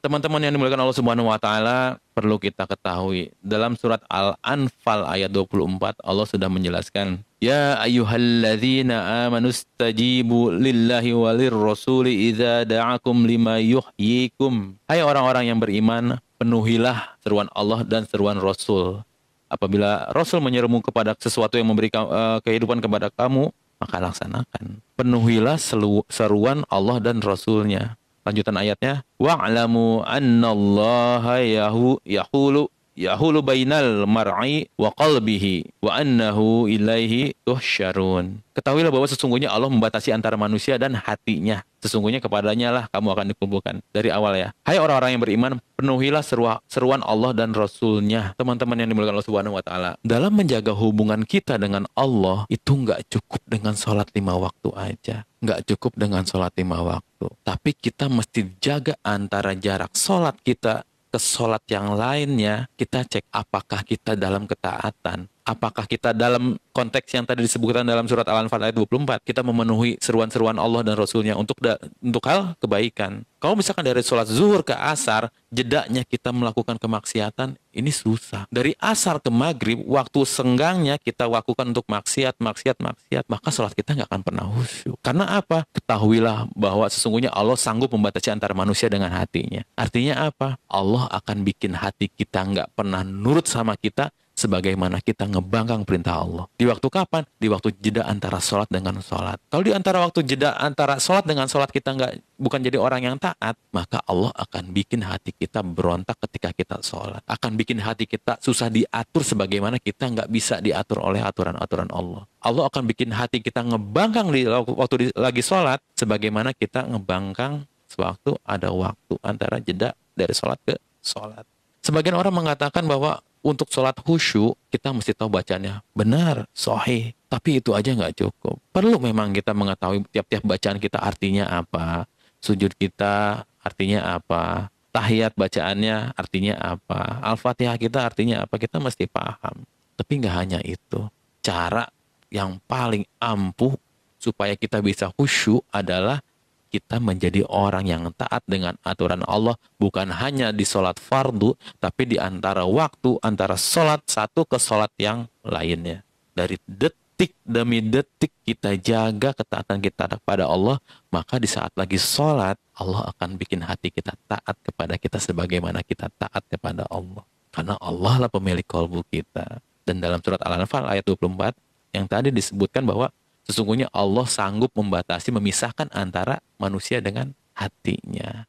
Teman-teman yang dimuliakan Allah Subhanahu wa taala, perlu kita ketahui dalam surat Al-Anfal ayat 24 Allah sudah menjelaskan, "Ya ayyuhalladzina amanu stajibu lillahi walir rasuli idza da'akum lima yuhyikum." Hai orang-orang yang beriman, penuhilah seruan Allah dan seruan Rasul. Apabila Rasul menyerumu kepada sesuatu yang memberi kehidupan kepada kamu, maka laksanakan. Penuhilah seruan Allah dan Rasulnya. Lanjutan ayatnya, wa'lamu annallaha yahulu bainal mar'i wa qalbihi wa annahu ilaihi tuhsyarun. Ketahuilah bahwa sesungguhnya Allah membatasi antara manusia dan hatinya. Sesungguhnya kepadanya lah kamu akan dikumpulkan. Dari awal ya. Hai orang-orang yang beriman, penuhilah seruan Allah dan Rasulnya. Teman-teman yang dimuliakan Allah Subhanahu wa taala. Dalam menjaga hubungan kita dengan Allah, itu nggak cukup dengan sholat 5 waktu aja. Nggak cukup dengan sholat 5 waktu. Tapi kita mesti jaga antara jarak sholat kita ke sholat yang lainnya. Kita cek apakah kita dalam ketaatan. Apakah kita dalam konteks yang tadi disebutkan dalam surat Al-Anfal ayat 24, kita memenuhi seruan-seruan Allah dan Rasulnya untuk hal kebaikan. Kalau misalkan dari sholat zuhur ke asar, jedanya kita melakukan kemaksiatan, ini susah. Dari asar ke maghrib, waktu senggangnya kita lakukan untuk maksiat, maka sholat kita nggak akan pernah khusyuk. Karena apa? Ketahuilah bahwa sesungguhnya Allah sanggup membatasi antara manusia dengan hatinya. Artinya apa? Allah akan bikin hati kita nggak pernah nurut sama kita, sebagaimana kita ngebanggang perintah Allah. Di waktu kapan? Di waktu jeda antara sholat dengan sholat. Kalau di antara waktu jeda antara sholat dengan sholat kita bukan jadi orang yang taat, maka Allah akan bikin hati kita berontak ketika kita sholat. Akan bikin hati kita susah diatur sebagaimana kita nggak bisa diatur oleh aturan-aturan Allah. Allah akan bikin hati kita ngebanggang waktu lagi sholat, sebagaimana kita ngebanggang sewaktu ada waktu antara jeda dari sholat ke sholat. Sebagian orang mengatakan bahwa untuk sholat khusyuk, kita mesti tahu bacanya. Benar, sahih. Tapi itu aja nggak cukup. Perlu memang kita mengetahui tiap-tiap bacaan kita artinya apa. Sujud kita artinya apa. Tahiyat bacaannya artinya apa. Al-Fatihah kita artinya apa. Kita mesti paham. Tapi nggak hanya itu. Cara yang paling ampuh supaya kita bisa khusyuk adalah kita menjadi orang yang taat dengan aturan Allah, bukan hanya di sholat fardu, tapi di antara waktu, antara sholat satu ke sholat yang lainnya. Dari detik demi detik kita jaga ketaatan kita kepada Allah, maka di saat lagi sholat, Allah akan bikin hati kita taat kepada kita sebagaimana kita taat kepada Allah. Karena Allah lah pemilik kalbu kita. Dan dalam surat Al-Anfal ayat 24, yang tadi disebutkan bahwa sesungguhnya Allah sanggup membatasi, memisahkan antara manusia dengan hatinya.